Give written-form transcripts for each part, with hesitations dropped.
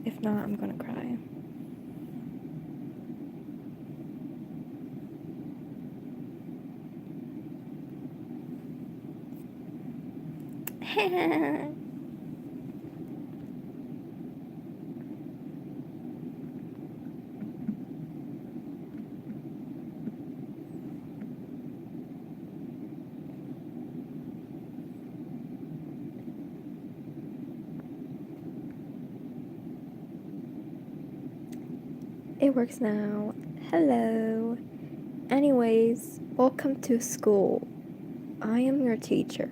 If not, I'm gonna cry. It works now. Hello. Anyways, welcome to school. I am your teacher.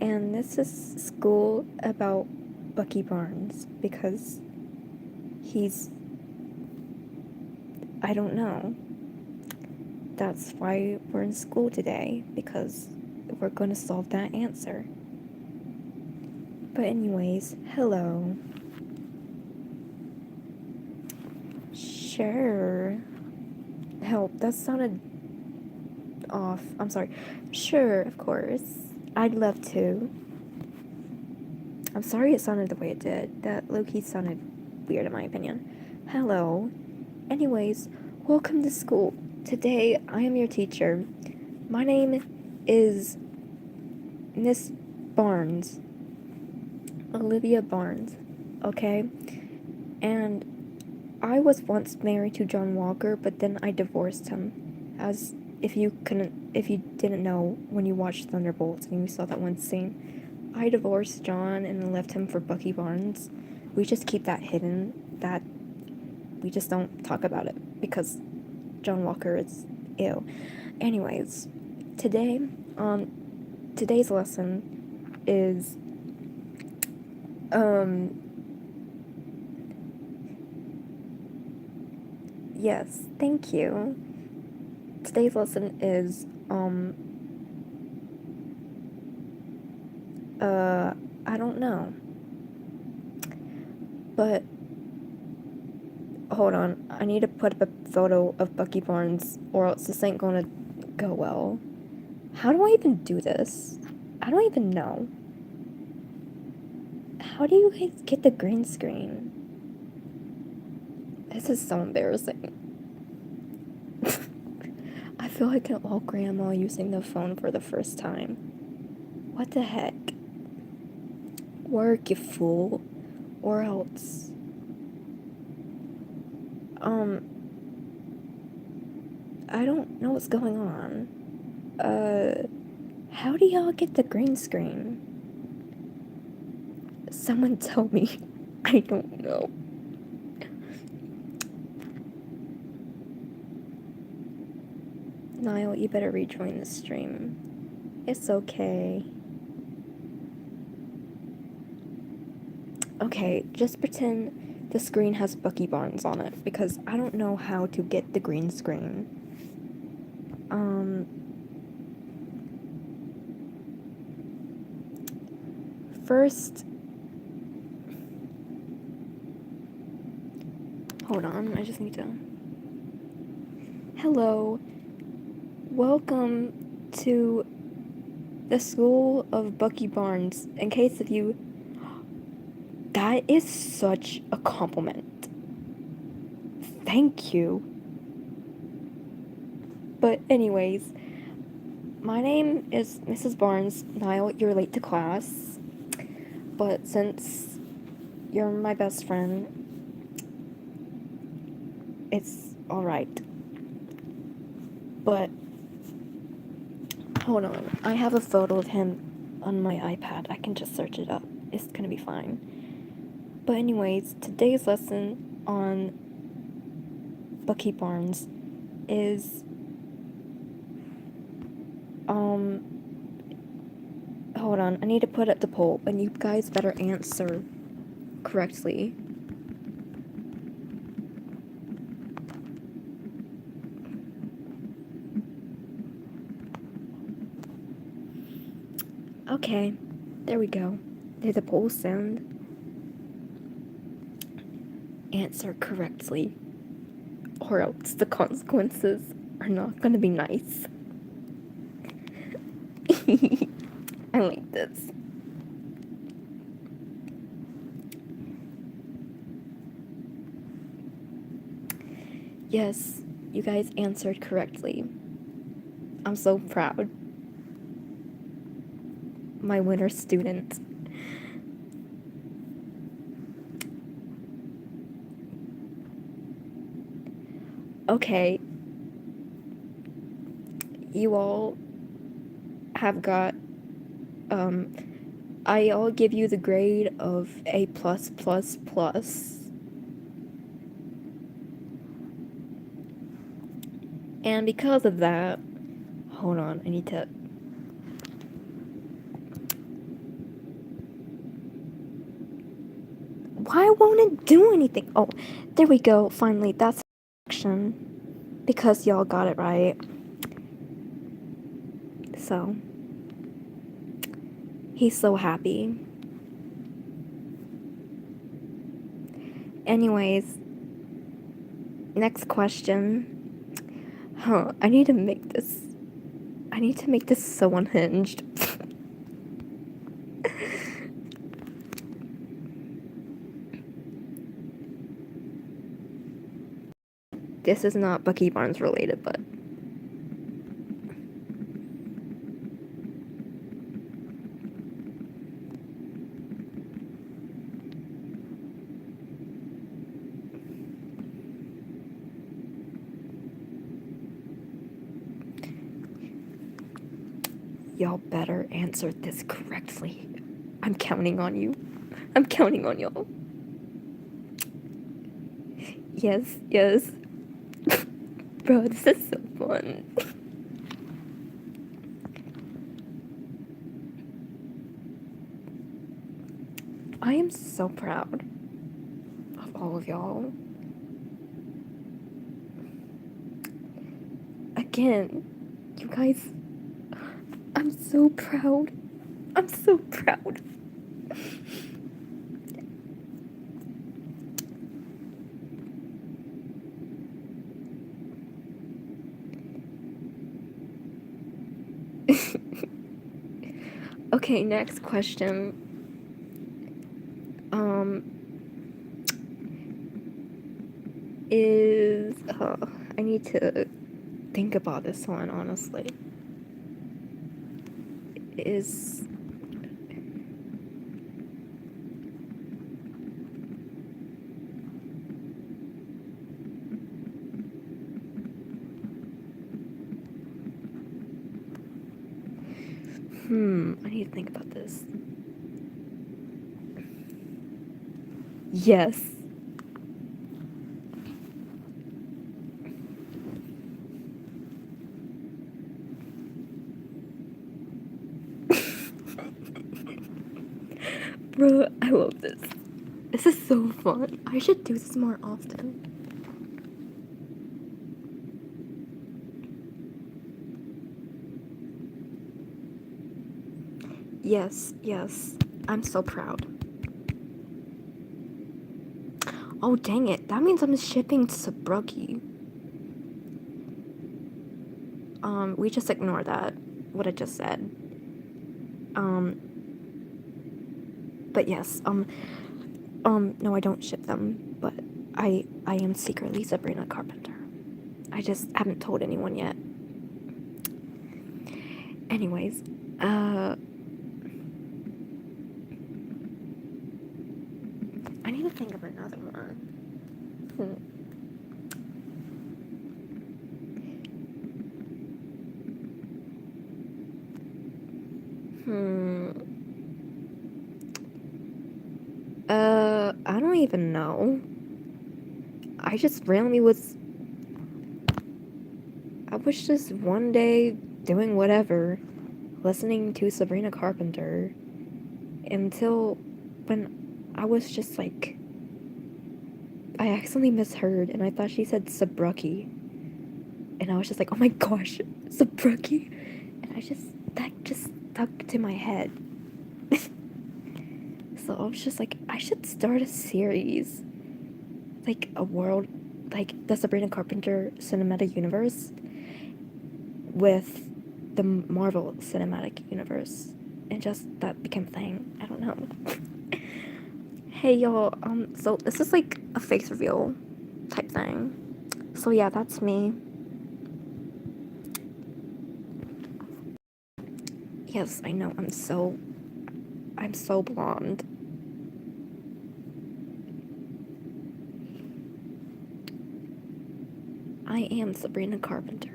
And this is school about Bucky Barnes because I don't know. That's why we're in school today, because we're going to solve that answer. But anyways, hello. Sure. Help, that sounded off. I'm sorry. Sure, of course. I'd love to. I'm sorry it sounded the way it did. That low-key sounded weird in my opinion. Hello. Anyways, welcome to school. Today, I am your teacher. My name is Miss Barnes. Olivia Barnes. Okay? And I was once married to John Walker, but then I divorced him. As if you didn't know when you watched Thunderbolts and you saw that one scene, I divorced John and left him for Bucky Barnes. We just keep that hidden. That we just don't talk about it because John Walker is ew. Anyways, today's lesson is yes, thank you. Today's lesson is, I don't know. But, hold on, I need to put up a photo of Bucky Barnes, or else this ain't gonna go well. How do I even do this? I don't even know. How do you guys get the green screen? This is so embarrassing. I feel like an old grandma using the phone for the first time. What the heck? Work, you fool. Or else. I don't know what's going on. How do y'all get the green screen? Someone tell me. I don't know. Niall, you better rejoin the stream. It's okay. Okay, just pretend the screen has Bucky Barnes on it, because I don't know how to get the green screen. First, hold on, I just need to... Hello. Welcome to the school of Bucky Barnes. In case of you... That is such a compliment. Thank you. But anyways, my name is Mrs. Barnes. Niall, you're late to class. But since you're my best friend, it's alright. But, hold on. I have a photo of him on my iPad. I can just search it up. It's gonna be fine. But anyways, today's lesson on Bucky Barnes is, hold on, I need to put up the poll, and you guys better answer correctly. Okay, there we go. There's a poll sound. Answer correctly, or else the consequences are not gonna be nice. I like this. Yes, you guys answered correctly. I'm so proud. My winner student. Okay. You all have got, I'll give you the grade of A+++. And because of that, hold on, I need to. Why won't it do anything? Oh, there we go. Finally, that's action. Because y'all got it right. So, he's so happy. Anyways, next question. I need to make this so unhinged. This is not Bucky Barnes related, but y'all better answer this correctly. I'm counting on you. I'm counting on y'all. Yes, yes. Bro, this is so fun. I am so proud of all of y'all. Again, you guys, I'm so proud. I'm so proud. Okay, next question. Is I need to think about this one, honestly. Is I need to think about this. Yes. Bro, I love this. This is so fun. I should do this more often. Yes, yes. I'm so proud. Oh, dang it. That means I'm shipping 𝒃𝒍𝒐𝒗𝒂. We just ignore that. What I just said. But yes, no, I don't ship them, but I am secretly Sabrina Carpenter. I just haven't told anyone yet. Anyways, I need to think of another one. I don't even know. I just randomly was just one day doing whatever, listening to Sabrina Carpenter, until when I was just like, I accidentally misheard and I thought she said 𝒃𝒍𝒐𝒗𝒂, and I was just like, oh my gosh, 𝒃𝒍𝒐𝒗𝒂, and that just stuck to my head. So I was just like, I should start a series, like a world, like the Sabrina Carpenter cinematic universe with the Marvel cinematic universe, and just that became a thing. I don't know. Hey y'all, so this is like a face reveal type thing. So yeah, that's me. Yes, I know, I'm so blonde. I am Sabrina Carpenter.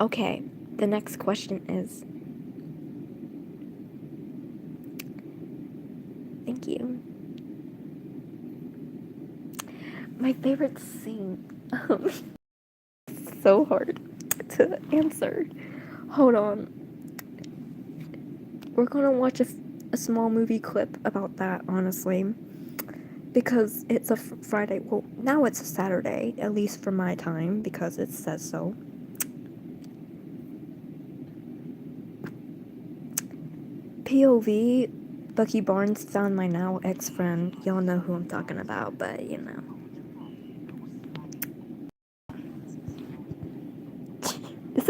Okay, the next question is... Thank you. My favorite scene. So hard to answer. Hold on. We're gonna watch a small movie clip about that, honestly. Because it's a Friday. Well, now it's a Saturday, at least for my time, because it says so. POV, Bucky Barnes found my now ex-friend. Y'all know who I'm talking about, but you know. This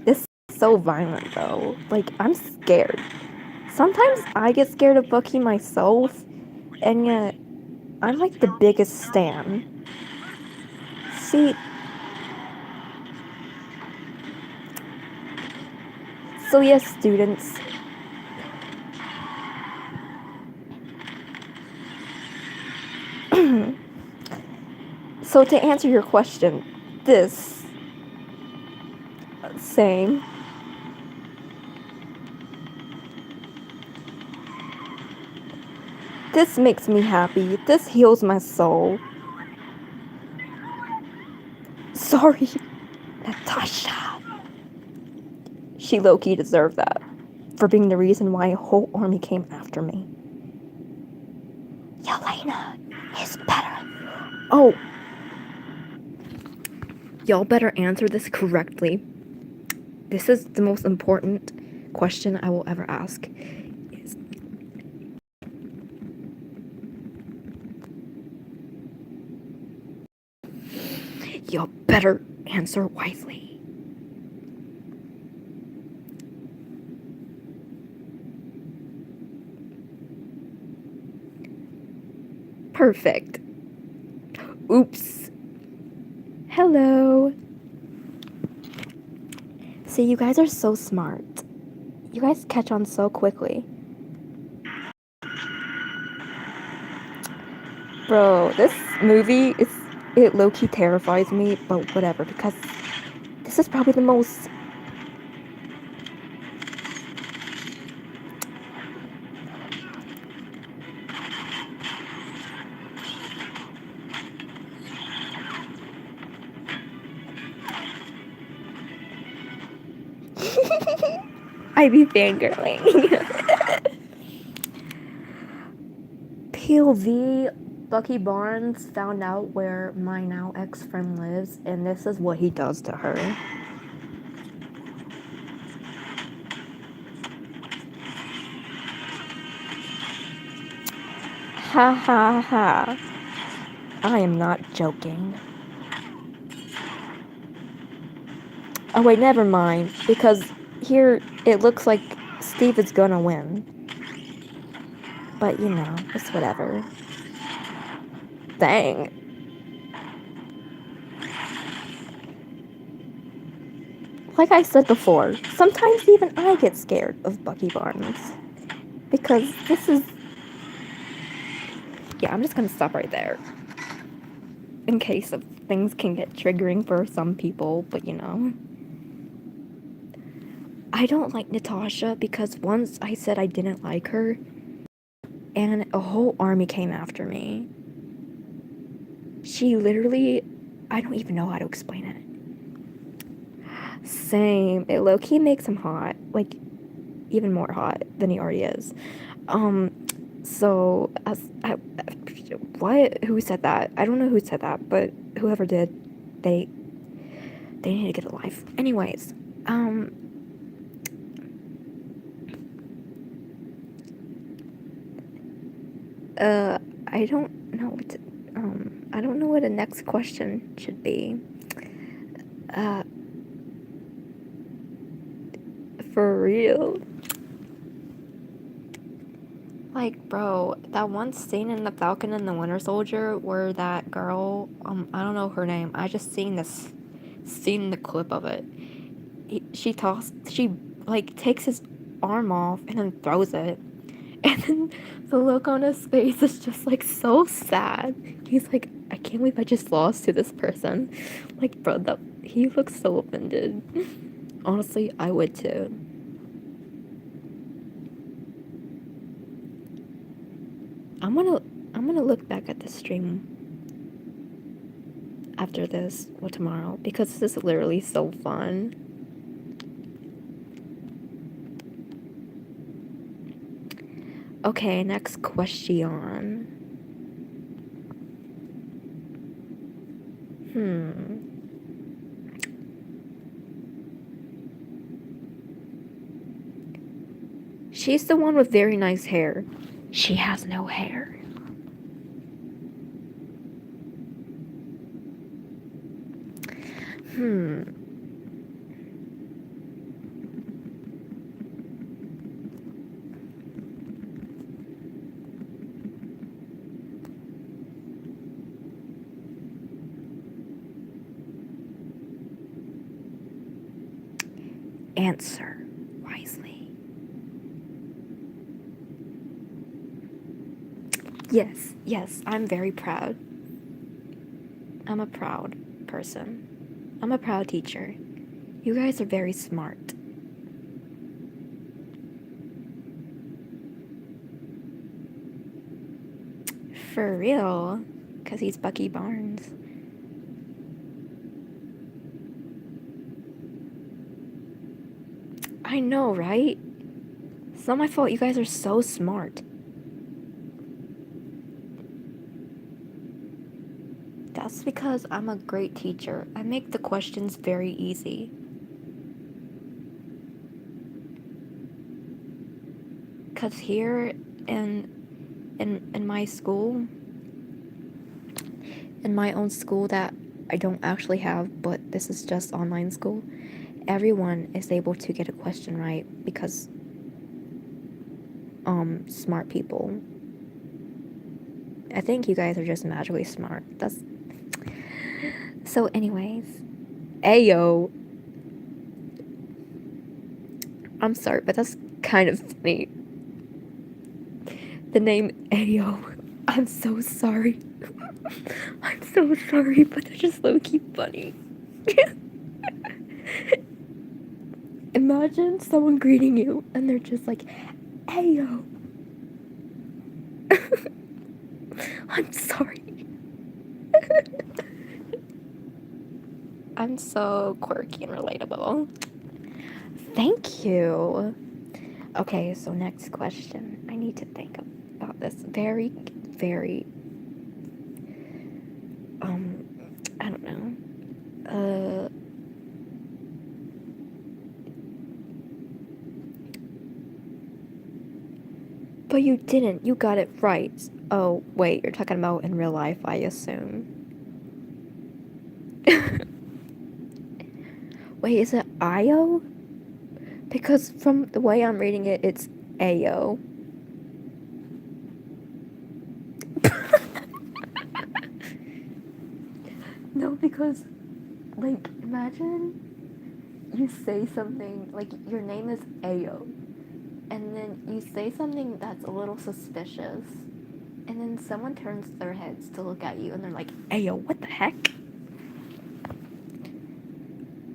is so violent though. Like, I'm scared. Sometimes I get scared of Bucky myself, and yet I'm like the biggest stan. See, so yes, students. So to answer your question, this same. This makes me happy. This heals my soul. Sorry, Natasha. She low-key deserved that. For being the reason why a whole army came after me. Yelena is better. Oh. Y'all better answer this correctly. This is the most important question I will ever ask. Y'all better answer wisely. Perfect. Oops. Hello. See, you guys are so smart. You guys catch on so quickly. Bro, this movie, it low-key terrifies me, but whatever, because this is probably the most... I be fangirling. POV, Bucky Barnes found out where my now ex-friend lives, and this is what he does to her. Ha ha ha. I am not joking. Oh wait, never mind, because here it looks like Steve is gonna win. But you know, it's whatever. Dang. Like I said before, sometimes even I get scared of Bucky Barnes. Because this is... Yeah, I'm just gonna stop right there. In case of things can get triggering for some people, but you know. I don't like Natasha because once I said I didn't like her, and a whole army came after me. She literally... I don't even know how to explain it. Same. It low-key makes him hot. Like, even more hot than he already is. So, what? Who said that? I don't know who said that, but whoever did, they need to get a life. Anyways, I don't know what to, I don't know what the next question should be. For real. Like, bro, that one scene in The Falcon and the Winter Soldier where that girl, I don't know her name. I just seen the clip of it. She like takes his arm off and then throws it. And then the look on his face is just like so sad. He's like, I can't believe I just lost to this person. Like, bro, he looks so offended. Honestly, I would too. I'm gonna look back at the stream after this or tomorrow because this is literally so fun. Okay, next question. She's the one with very nice hair. She has no hair. Answer wisely. Yes, I'm very proud. I'm a proud person. I'm a proud teacher. You guys are very smart. For real. Because he's Bucky Barnes. I know, right? It's not my fault. You guys are so smart. That's because I'm a great teacher. I make the questions very easy. Because here in my school, in my own school that I don't actually have, but this is just online school, everyone is able to get a question right because smart people. I think you guys are just magically smart. That's so anyways. Ayo. I'm sorry, but that's kind of funny. The name Ayo. I'm so sorry. I'm so sorry, but they're just low-key funny. Imagine someone greeting you and they're just like, Ayo. I'm sorry. I'm so quirky and relatable. Thank you. Okay, so next question. I need to think about this very, very, I don't know. But you didn't. You got it right. Oh, wait, you're talking about in real life, I assume. Wait, is it Io? Because from the way I'm reading it, it's Ayo. No, because, like, imagine you say something, like, your name is Ayo, and then you say something that's a little suspicious, and then someone turns their heads to look at you, and they're like, Ayo, what the heck?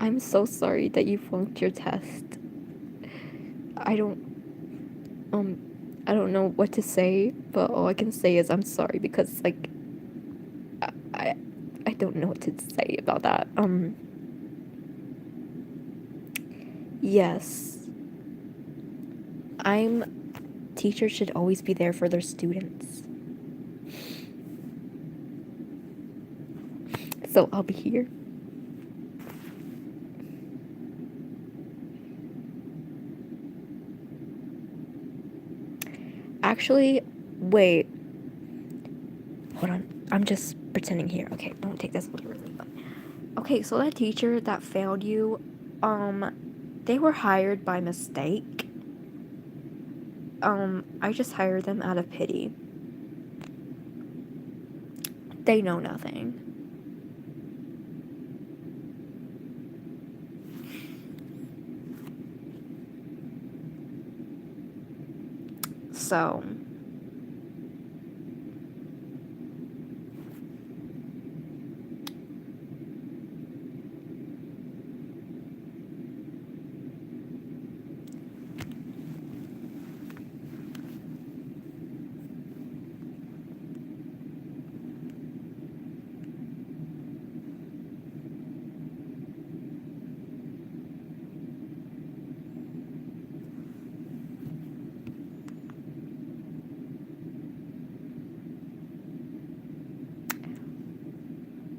I'm so sorry that you flunked your test. I don't know what to say, but all I can say is I'm sorry because, like, I don't know what to say about that. Yes. Teachers should always be there for their students. So I'll be here. Actually, wait. Hold on. I'm just pretending here. Okay, don't take this literally. Okay, so that teacher that failed you, they were hired by mistake. I just hire them out of pity. They know nothing. So,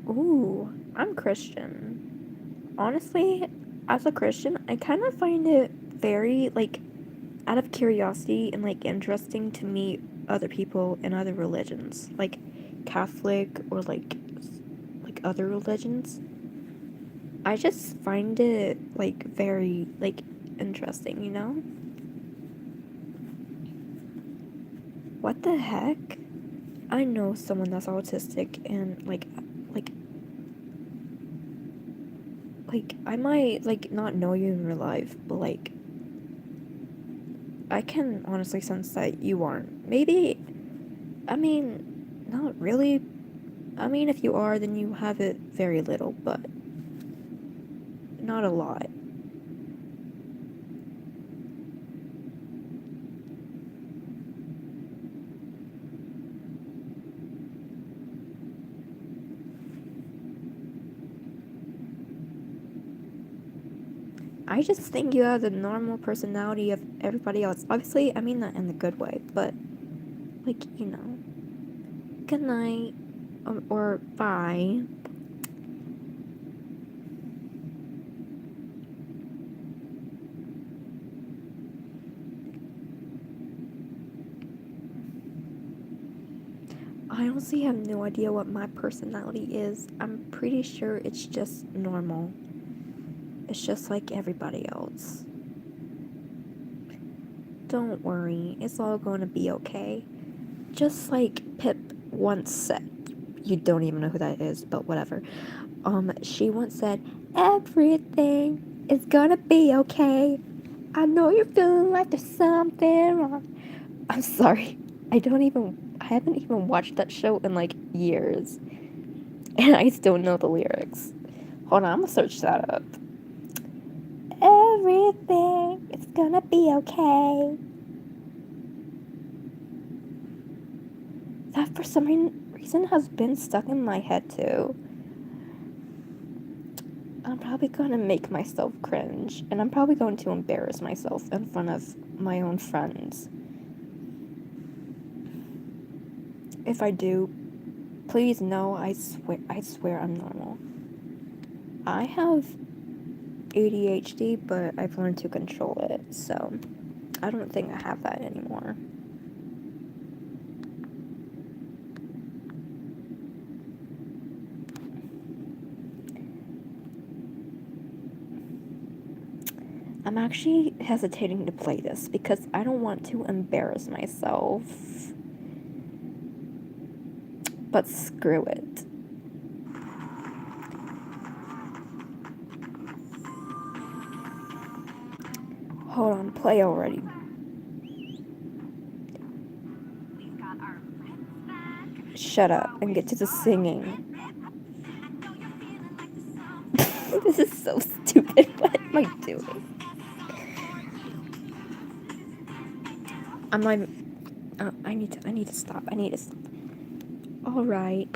ooh, I'm Christian. Honestly, as a Christian, I kind of find it very, like, out of curiosity and, like, interesting to meet other people in other religions, like Catholic or, like other religions. I just find it, like, very, like, interesting, you know? What the heck? I know someone that's autistic and, like, I might, like, not know you in real life, but, like, I can honestly sense that you aren't. Maybe, I mean, not really. I mean, if you are, then you have it very little, but not a lot. I just think you have the normal personality of everybody else. Obviously, I mean that in the good way, but, like, you know. Good night. Or bye. I honestly have no idea what my personality is. I'm pretty sure it's just normal. It's just like everybody else. Don't worry, it's all going to be okay. Just like Pip once said. You don't even know who that is, but whatever. She once said, everything is gonna be okay. I know you're feeling like there's something wrong. I'm sorry. I haven't even watched that show in like years. And I still know the lyrics. Hold on, I'm gonna search that up. Everything is gonna be okay. That for some reason has been stuck in my head too. I'm probably gonna make myself cringe, and I'm probably going to embarrass myself in front of my own friends. If I do, please know I swear I'm normal. I have ADHD, but I've learned to control it, so I don't think I have that anymore. I'm actually hesitating to play this because I don't want to embarrass myself. But screw it. Hold on, play already. Shut up and get to the singing. This is so stupid. What am I doing? I'm like, I need to stop. All right.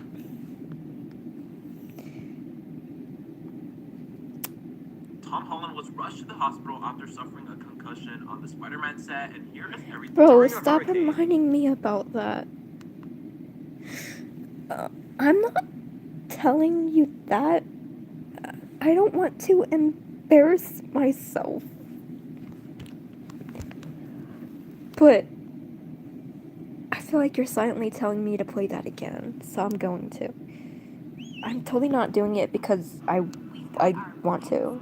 Tom Holland was rushed to the hospital after suffering a concussion on the Spider-Man set, and here is everything. Bro, stop reminding me about that. I'm not telling you that. I don't want to embarrass myself. But I feel like you're silently telling me to play that again, so I'm going to. I'm totally not doing it because I want to.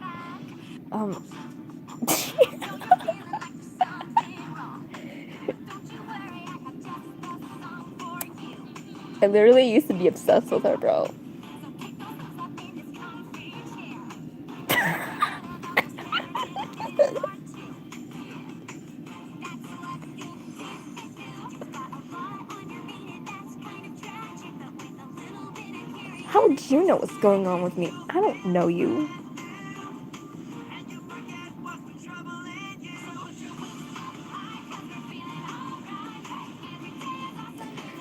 I literally used to be obsessed with her, bro. How would you know what's going on with me? I don't know you.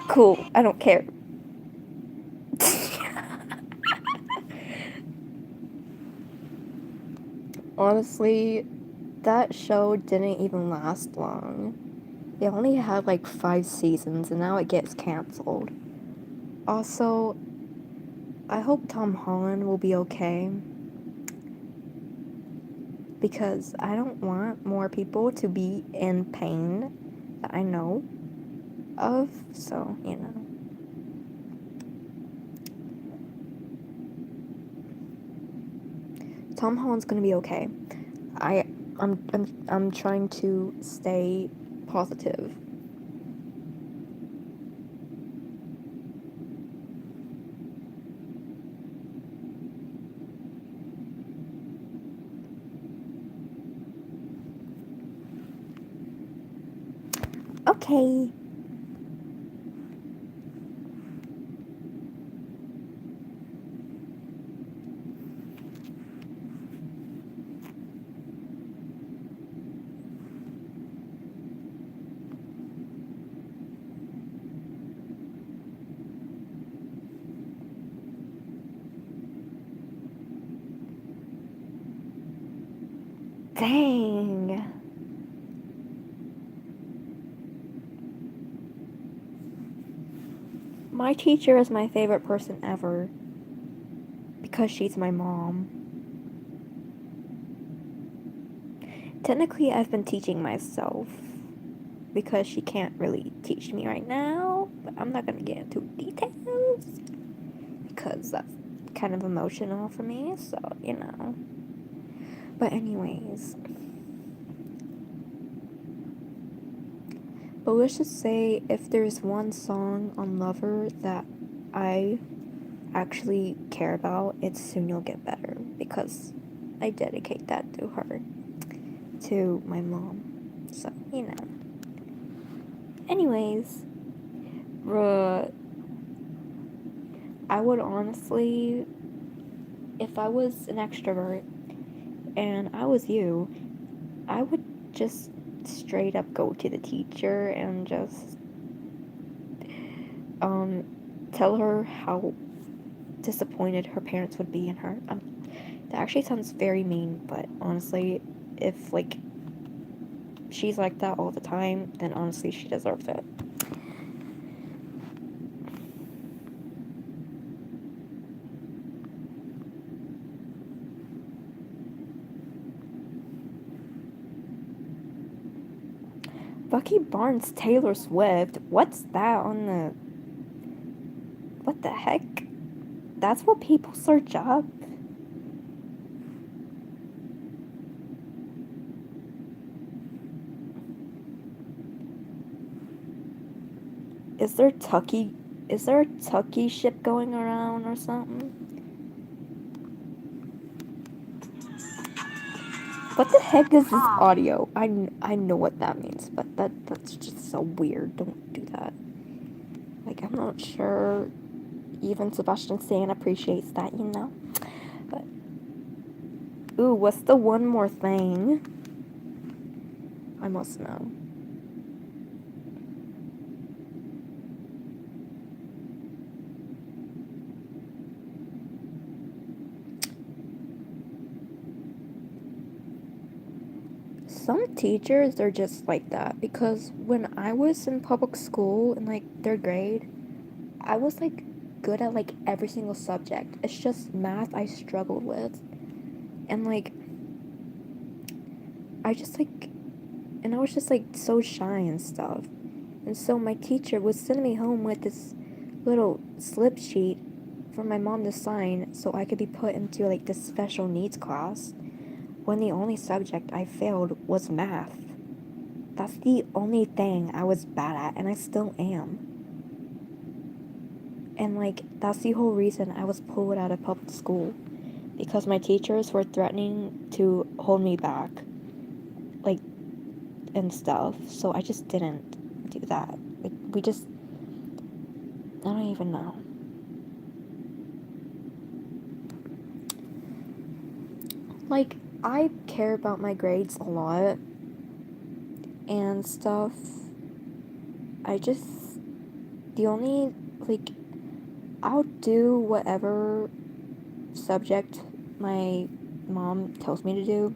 Cool, I don't care. Honestly, that show didn't even last long. It only had like 5 seasons and now it gets cancelled. Also, I hope Tom Holland will be okay. Because I don't want more people to be in pain that I know of. So, you know. Tom Holland's gonna be okay. I'm trying to stay positive. Okay. Dang. My teacher is my favorite person ever. Because she's my mom. Technically, I've been teaching myself. Because she can't really teach me right now. But I'm not gonna get into details. Because that's kind of emotional for me. So, you know. But anyways. But let's just say if there's one song on Lover that I actually care about, it's Soon You'll Get Better. Because I dedicate that to her. To my mom. So, you know. Anyways. I would honestly, if I was an extrovert and I was you, I would just straight up go to the teacher and just tell her how disappointed her parents would be in her. That actually sounds very mean, but honestly, if like she's like that all the time, then honestly she deserves it. Bucky Barnes Taylor Swift. What's that on the... What the heck? That's what people search up? Is there a Tucky ship going around or something? What the heck is this audio? I know what that means, but that's just so weird. Don't do that. Like, I'm not sure even Sebastian Stan appreciates that, you know? But, ooh, what's the one more thing? I must know. Some teachers are just like that, because when I was in public school in like 3rd grade, I was like good at like every single subject. It's just math I struggled with. And like I just like and I was just like so shy and stuff. And so my teacher would send me home with this little slip sheet for my mom to sign so I could be put into like this special needs class when the only subject I failed was math. That's the only thing I was bad at, and I still am. And, like, that's the whole reason I was pulled out of public school. Because my teachers were threatening to hold me back. Like, and stuff. So I just didn't do that. Like, I don't even know. Like, I care about my grades a lot. And stuff. The only, like, I'll do whatever subject my mom tells me to do,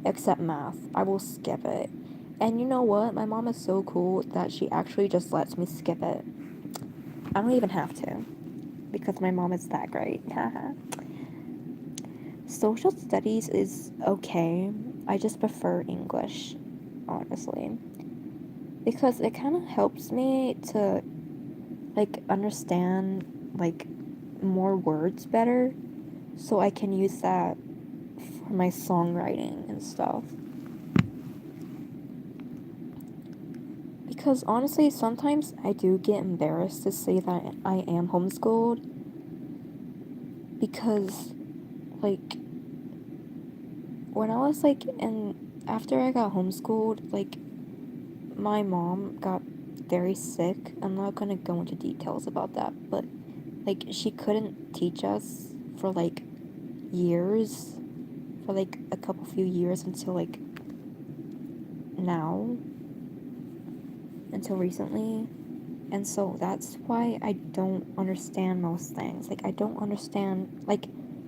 except math. I will skip it. And you know what? My mom is so cool that she actually just lets me skip it. I don't even have to, because my mom is that great. Social studies is okay. I just prefer English, honestly. Because it kind of helps me to, like, understand, like, more words better. So I can use that for my songwriting and stuff. Because honestly, sometimes I do get embarrassed to say that I am homeschooled. Because, like, when I was, like, after I got homeschooled, like, my mom got very sick. I'm not gonna go into details about that, but, like, she couldn't teach us for, like, years. For, like, a few years until, like, now. Until recently. And so that's why I don't understand most things. Like, I don't understand, like,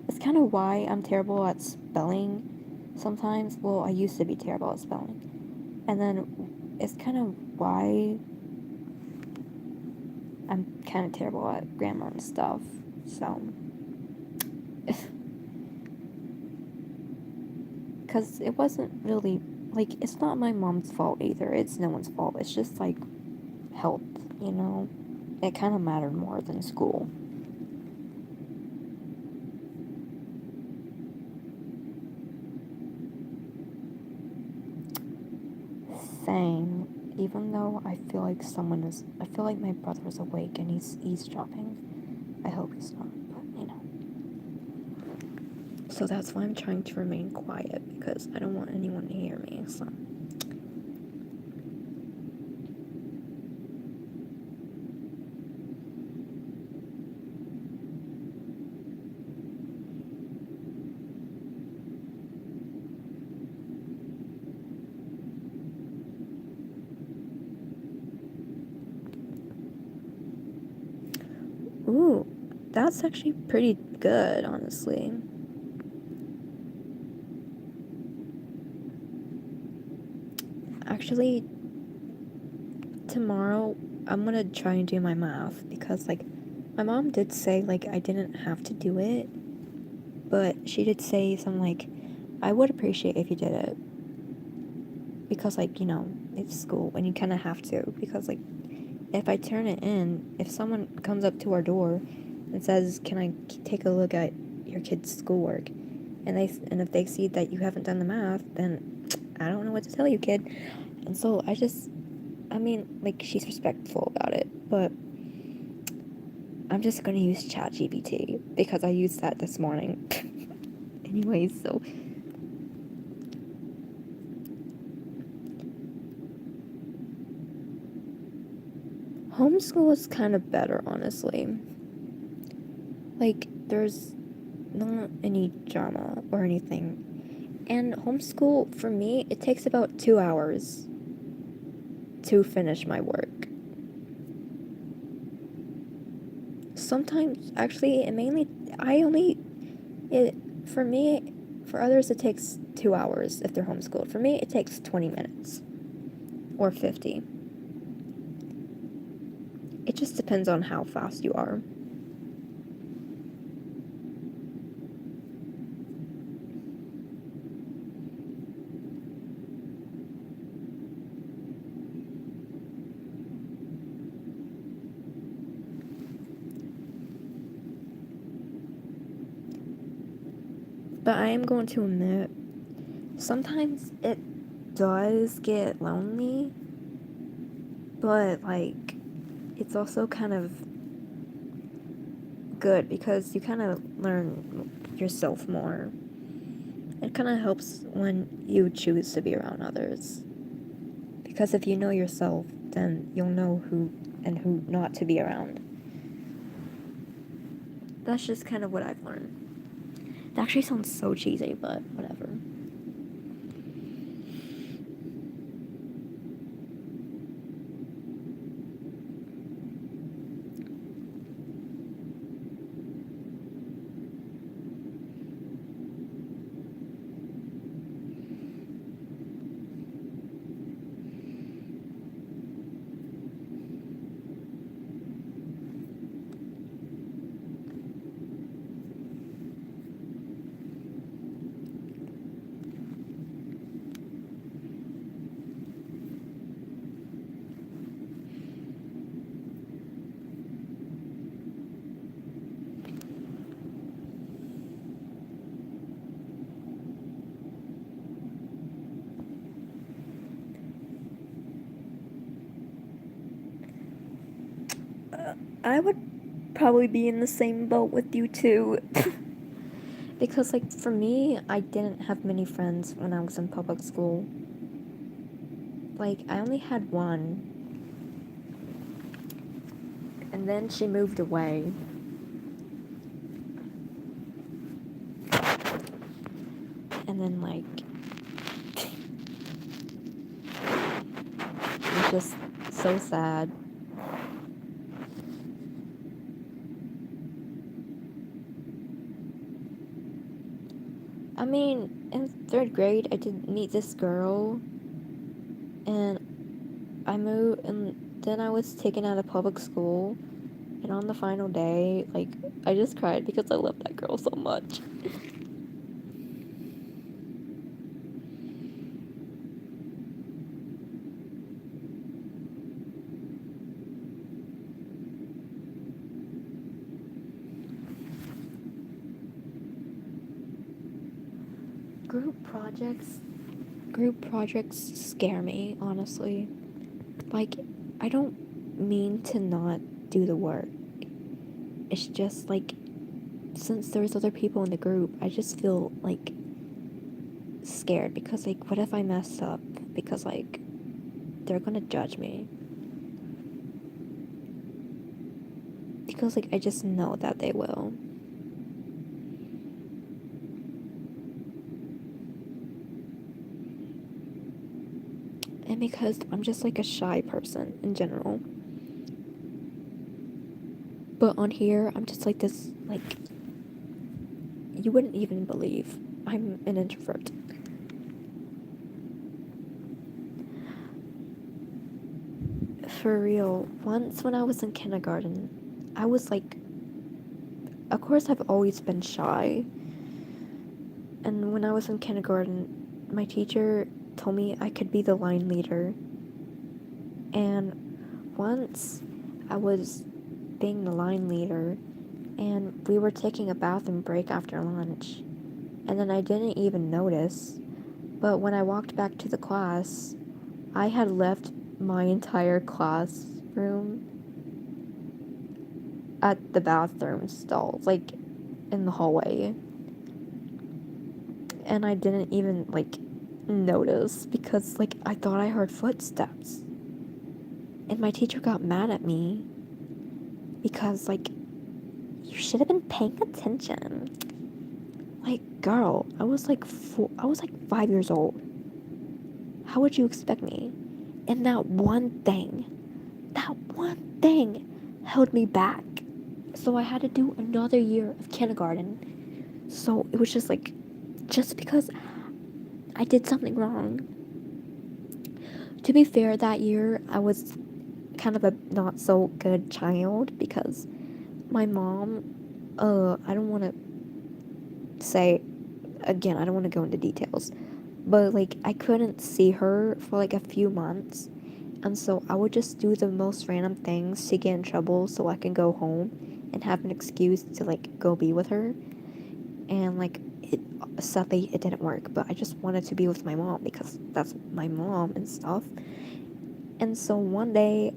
it's kind of why I'm terrible at spelling sometimes. Well, I used to be terrible at spelling. And then it's kind of why I'm kind of terrible at grammar and stuff. So, because it wasn't really, like, it's not my mom's fault either. It's no one's fault. It's just, like, health, you know? It kind of mattered more than school. Same. Even though I feel like I feel like my brother's awake and he's eavesdropping. I hope he's not, but you know. So that's why I'm trying to remain quiet, because I don't want anyone to hear me, so. Ooh, that's actually pretty good, honestly. Actually, tomorrow I'm gonna try and do my math, because, like, my mom did say, like, I didn't have to do it, but she did say something like, I would appreciate if you did it, because, like, you know, it's school and you kind of have to, because, like, if I turn it in, if someone comes up to our door and says, can I take a look at your kid's schoolwork, and if they see that you haven't done the math, then I don't know what to tell you, kid. And so I mean, like, she's respectful about it, but I'm just gonna use ChatGPT, because I used that this morning. Anyways, so homeschool is kind of better, honestly. Like, there's not any drama or anything. And homeschool, for me, it takes about 2 hours to finish my work. Sometimes, actually, for me, for others, it takes 2 hours if they're homeschooled. For me, it takes 20 minutes. Or 50. It just depends on how fast you are. But I am going to admit, sometimes it does get lonely, but, like, it's also kind of good because you kind of learn yourself more. It kind of helps when you choose to be around others. Because if you know yourself, then you'll know who and who not to be around. That's just kind of what I've learned. It actually sounds so cheesy, but whatever. I would probably be in the same boat with you too. Because, like, for me, I didn't have many friends when I was in public school. Like, I only had one. And then she moved away. And then, like, it was just so sad. I mean, in 3rd grade, I did meet this girl, and I moved, and then I was taken out of public school, and on the final day, like, I just cried because I loved that girl so much. Group projects scare me, honestly. Like, I don't mean to not do the work. It's just like, since there's other people in the group, I just feel like scared because, like, what if I mess up? Because, like, they're gonna judge me. Because, like, I just know that they will. And because I'm just like a shy person in general. But on here, I'm just like this, like, you wouldn't even believe I'm an introvert. For real, once when I was in kindergarten, I was like, of course, I've always been shy. And when I was in kindergarten, my teacher told me I could be the line leader. And once I was being the line leader, and we were taking a bathroom break after lunch, and then I didn't even notice. But when I walked back to the class, I had left my entire classroom at the bathroom stall, like, in the hallway. And I didn't even, like, notice because, like, I thought I heard footsteps. And my teacher got mad at me because, like, you should have been paying attention. Like, girl, I was like 5 years old. How would you expect me? And that one thing held me back. So I had to do another year of kindergarten. So it was just like, just because I did something wrong. To be fair, that year I was kind of a not so good child because my mom, I don't want to say, again, I don't want to go into details, but, like, I couldn't see her for like a few months, and so I would just do the most random things to get in trouble so I can go home and have an excuse to, like, go be with her. And, like, sadly it didn't work, but I just wanted to be with my mom because that's my mom and stuff. And so one day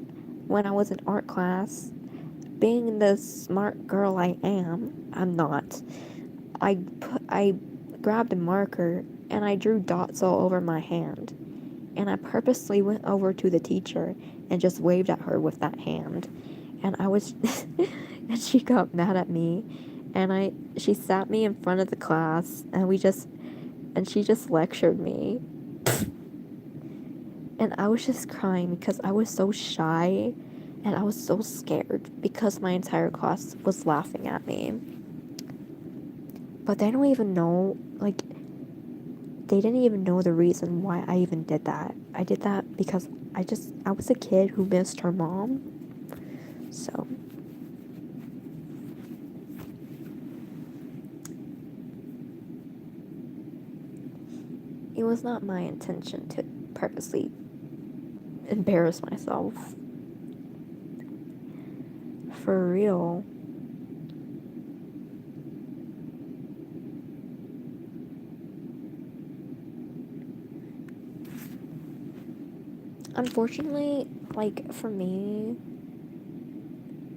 when I was in art class, being the smart girl I am, I'm not. I grabbed a marker and I drew dots all over my hand. And I purposely went over to the teacher and just waved at her with that hand. And I was and she got mad at me, and she sat me in front of the class, and she just lectured me. And I was just crying because I was so shy and I was so scared because my entire class was laughing at me. But they don't even know, like, they didn't even know the reason why I even did that. I did that because I was a kid who missed her mom. So. It was not my intention to purposely embarrass myself. For real. Unfortunately, like, for me,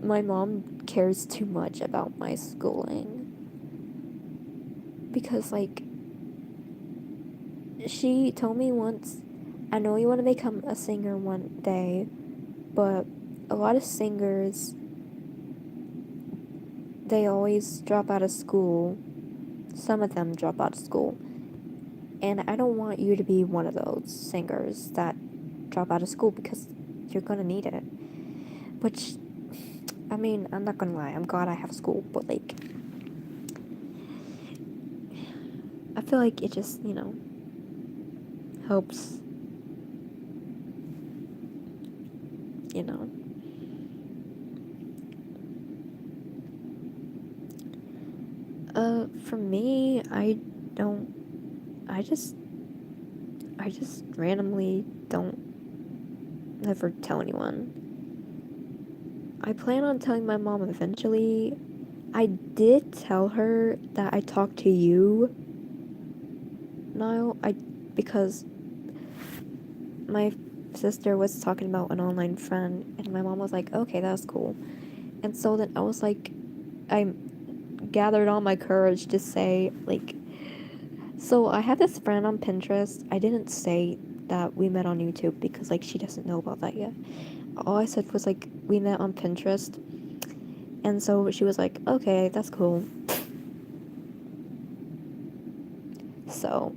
my mom cares too much about my schooling. Because, like, she told me once, I know you want to become a singer one day, but a lot of singers, they always drop out of school. Some of them drop out of school. And I don't want you to be one of those singers that drop out of school because you're gonna need it. Which, I mean, I'm not gonna lie, I'm glad I have school, but like, I feel like it just, helps, you know. For me, don't, I just randomly don't ever tell anyone. I plan on telling my mom eventually. I did tell her that I talked to you, Niall, because my sister was talking about an online friend, and my mom was like, okay, that's cool. And so then I was like, I gathered all my courage to say, like, so I have this friend on Pinterest. I didn't say that we met on YouTube because, like, she doesn't know about that yet. All I said was, like, we met on Pinterest. And so she was like, okay, that's cool. So,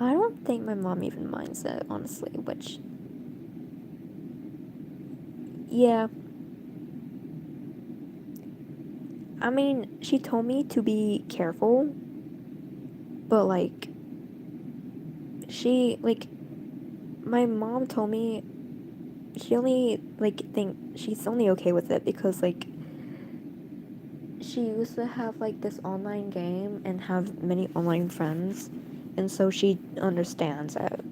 I don't think my mom even minds it, honestly, which, yeah. I mean, she told me to be careful, but, like, my mom told me she only, like, she's only okay with it because, like, she used to have, like, this online game and have many online friends, and so she understands it.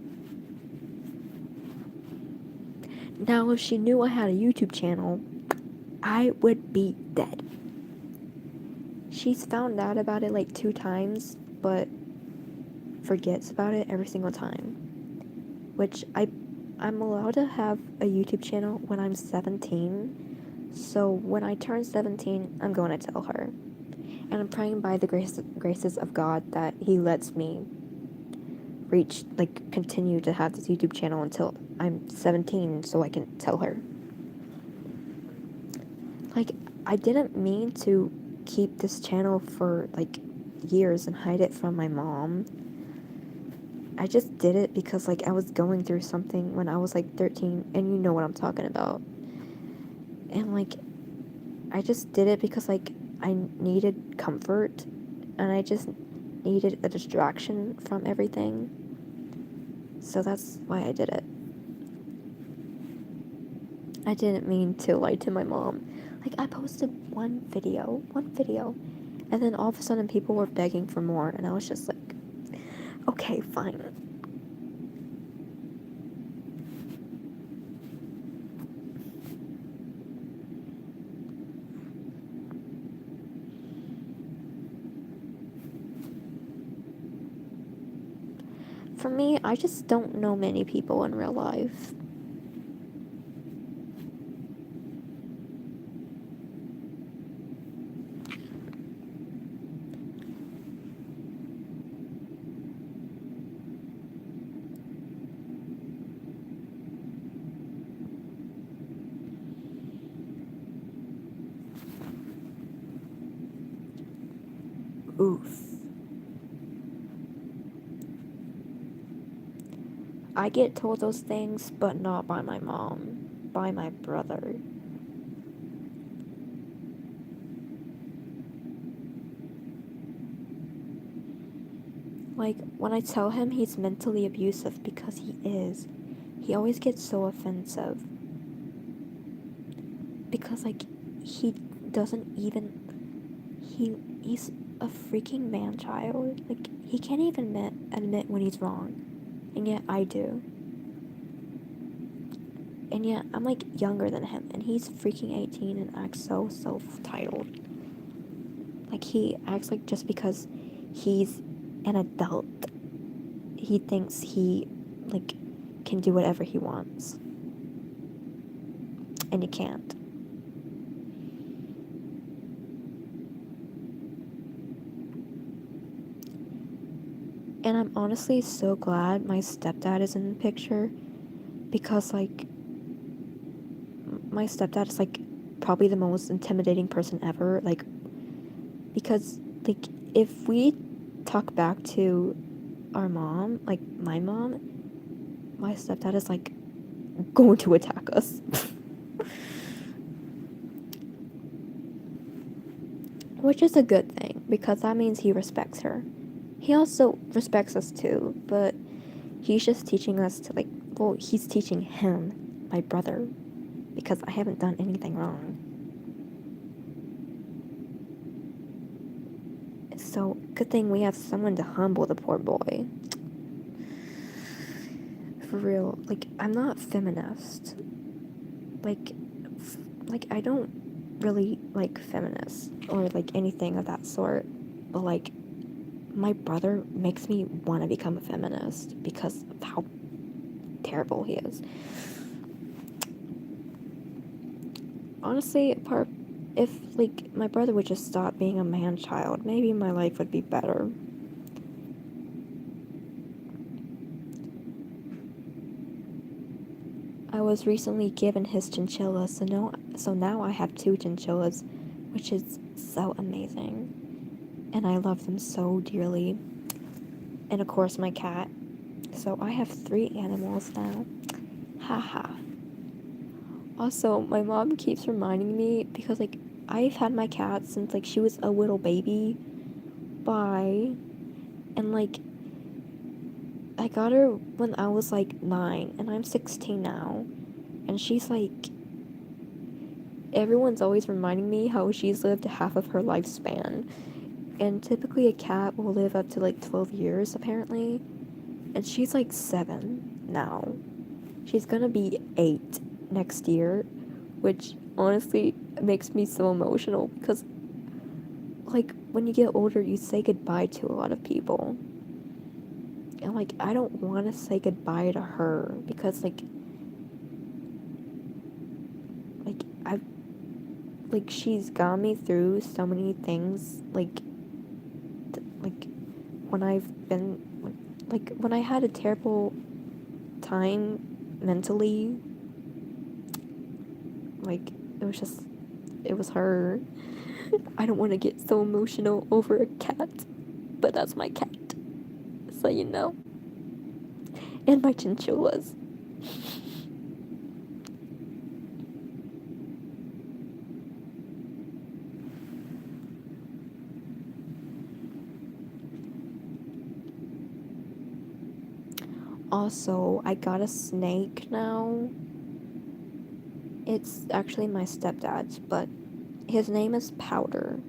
Now, if she knew I had a YouTube channel, I would be dead. She's found out about it, like, 2 times, but forgets about it every single time. Which, I'm allowed to have a YouTube channel when I'm 17, so when I turn 17, I'm going to tell her. And I'm praying by the graces of God that He lets me continue to have this YouTube channel until I'm 17 so I can tell her. Like, I didn't mean to keep this channel for, like, years and hide it from my mom. I just did it because, like, I was going through something when I was, like, 13, and you know what I'm talking about. And, like, I just did it because, like, I needed comfort, and I just needed a distraction from everything. So that's why I did it. I didn't mean to lie to my mom. Like, I posted one video, and then all of a sudden people were begging for more, and I was just like, okay, fine. for me, I just don't know many people in real life. Oof. I get told those things, but not by my mom, by my brother. Like, when I tell him he's mentally abusive, because he is, he always gets so offensive. Because, like, he doesn't even. He's a freaking man child. Like, he can't even admit when he's wrong. And yet I do. And yet I'm, like, younger than him, and he's freaking 18 and acts so self-titled. Like, he acts like just because he's an adult, he thinks he, like, can do whatever he wants. And you can't. And I'm honestly so glad my stepdad is in the picture, because, like, my stepdad is, like, probably the most intimidating person ever. Like, because, like, if we talk back to our mom, like, my mom, my stepdad is, like, going to attack us. Which is a good thing, because that means he respects her. He also respects us too, but he's just teaching us to, like, well, he's teaching him, my brother, because I haven't done anything wrong. So, good thing we have someone to humble the poor boy. For real, like, I'm not feminist. Like, I don't really like feminists or, like, anything of that sort. But, like, my brother makes me want to become a feminist because of how terrible he is. Honestly, if, like, my brother would just stop being a man-child, maybe my life would be better. I was recently given his chinchilla, so now I have 2 chinchillas, which is so amazing. And I love them so dearly. And of course my cat. So I have 3 animals now. Haha. Also, my mom keeps reminding me, because, like, I've had my cat since, like, she was a little baby. Bye. And, like, I got her when I was, like, 9, and I'm 16 now. And she's, like, everyone's always reminding me how she's lived half of her lifespan. And typically a cat will live up to, like, 12 years, apparently. And she's, like, 7 now. She's gonna be 8 next year, which honestly makes me so emotional, because, like, when you get older, you say goodbye to a lot of people. And, like, I don't want to say goodbye to her, because, like, I've, like, she's got me through so many things, like, when I've been, like, when I had a terrible time mentally, like, it was her. I don't want to get so emotional over a cat, but that's my cat, so you know. And my chinchillas. Also, I got a snake now. It's actually my stepdad's, but his name is Powder.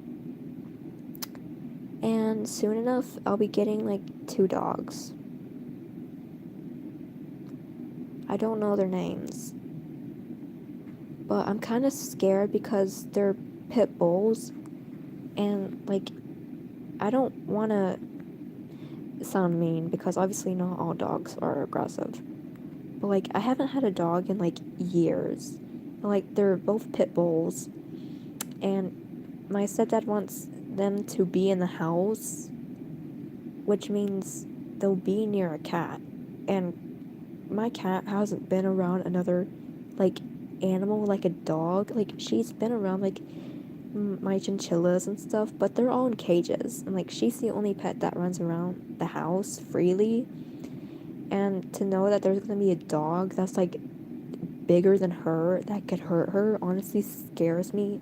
And soon enough, I'll be getting, like, 2 dogs. I don't know their names. But I'm kind of scared because they're pit bulls. And, like, I don't want to... sound mean because obviously not all dogs are aggressive. But like I haven't had a dog in like years. Like they're both pit bulls, and my stepdad wants them to be in the house, which means they'll be near a cat. And my cat hasn't been around another like animal like a dog. Like she's been around like my chinchillas and stuff, but they're all in cages. And like she's the only pet that runs around the house freely. And to know that there's gonna be a dog that's like bigger than her that could hurt her honestly scares me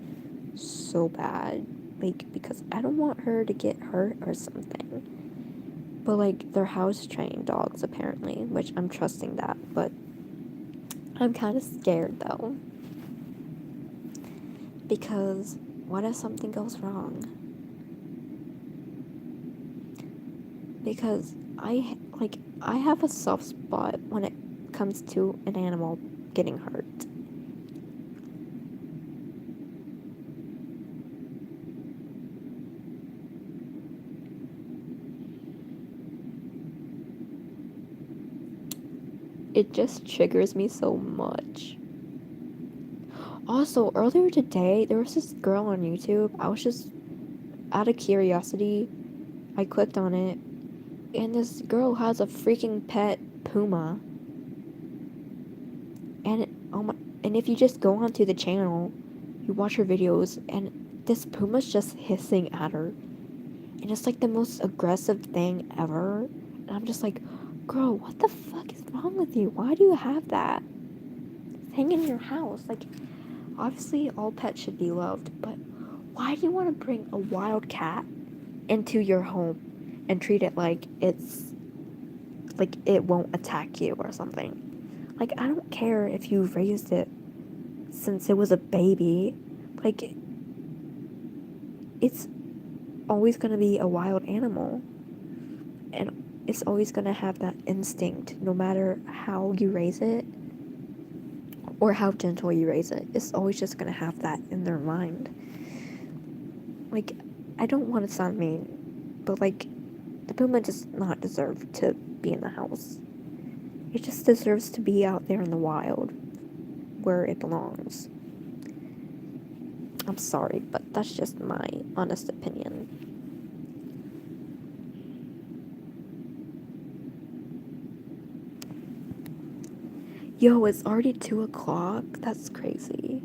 so bad. Like, because I don't want her to get hurt or something. But like, they're house trained dogs apparently, which I'm trusting that. But I'm kind of scared though. Because what if something goes wrong? Because I have a soft spot when it comes to an animal getting hurt. It just triggers me so much. Also, earlier today, there was this girl on YouTube. I was just out of curiosity. I clicked on it, and this girl has a freaking pet puma. Oh my, and if you just go onto the channel, you watch her videos, and this puma's just hissing at her. And it's like the most aggressive thing ever. And I'm just like, girl, what the fuck is wrong with you? Why do you have that thing in your house? Like, obviously, all pets should be loved, but why do you want to bring a wild cat into your home and treat it like it won't attack you or something? Like, I don't care if you raised it since it was a baby. Like, it's always going to be a wild animal. And it's always going to have that instinct no matter how you raise it or how gentle you raise it. It's always just going to have that in their mind. Like, I don't want to sound mean, but like, the puma does not deserve to be in the house. It just deserves to be out there in the wild where it belongs. I'm sorry, but that's just my honest opinion. Yo, it's already 2 o'clock? That's crazy.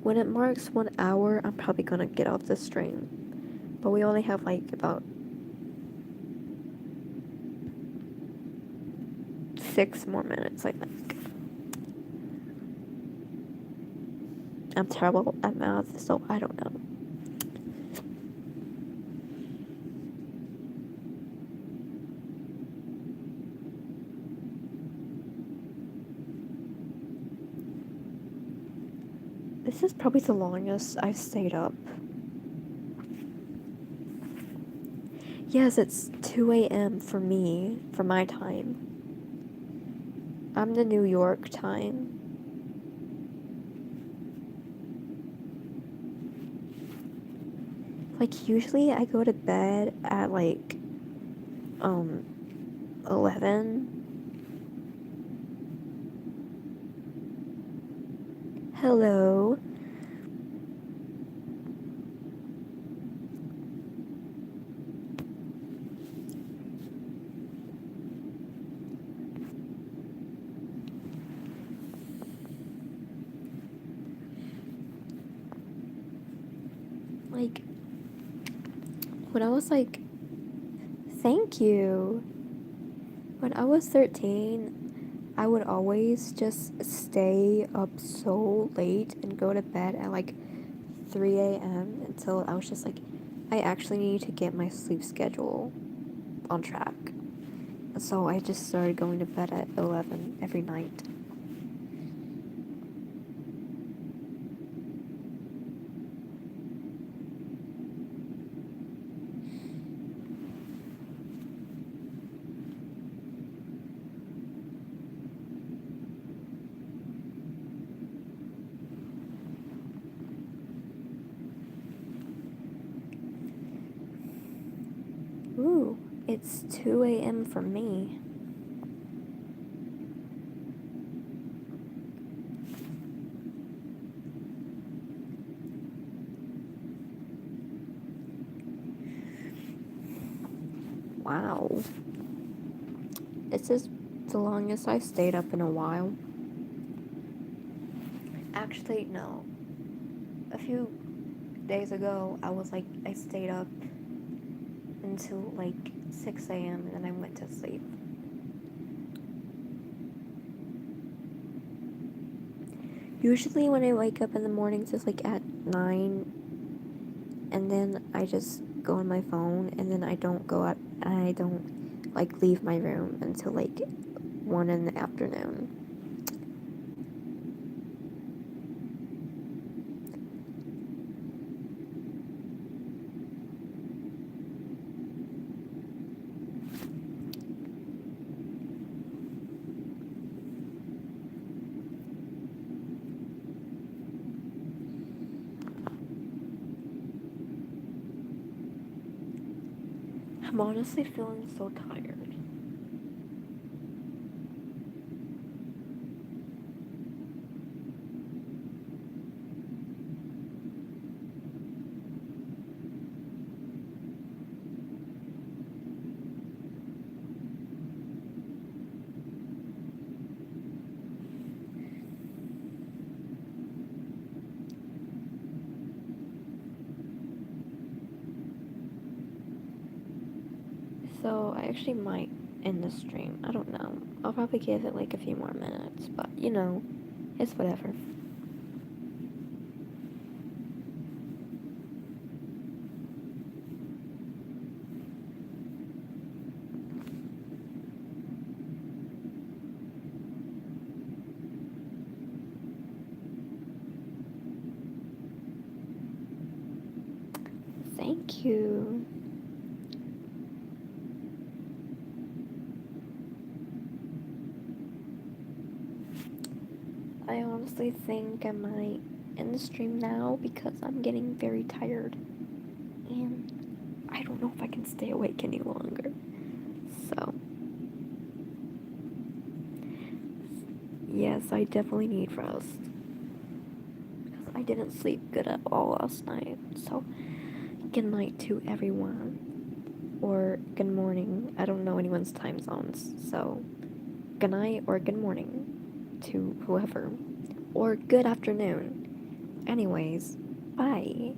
When it marks 1 hour, I'm probably gonna get off the stream. But we only have like about 6 more minutes, I think. I'm terrible at math, so I don't know. This is probably the longest I've stayed up. Yes, it's 2 a.m. for me, for my time. I'm the New York time. Like, usually I go to bed at like 11. Hello. Like, when I was like, thank you. When I was 13, I would always just stay up so late and go to bed at like 3 a.m. until I was just like, I actually need to get my sleep schedule on track. So I just started going to bed at 11 every night. Ooh, it's 2 a.m. for me. Wow. This is the longest I've stayed up in a while. Actually, no. A few days ago, I stayed up until like 6 a.m. and then I went to sleep. Usually, when I wake up in the mornings, it's like at 9, and then I just go on my phone, and then I don't go out, I don't like leave my room until like 1 in the afternoon. I'm honestly feeling so tired. So I actually might end the stream. I don't know. I'll probably give it like a few more minutes, but it's whatever. Thank you. I honestly think I might end the stream now because I'm getting very tired. And I don't know if I can stay awake any longer. So, yes, I definitely need rest. Because I didn't sleep good at all last night. So, good night to everyone. Or good morning. I don't know anyone's time zones. So, good night or good morning to whoever. Or good afternoon. Anyways, bye.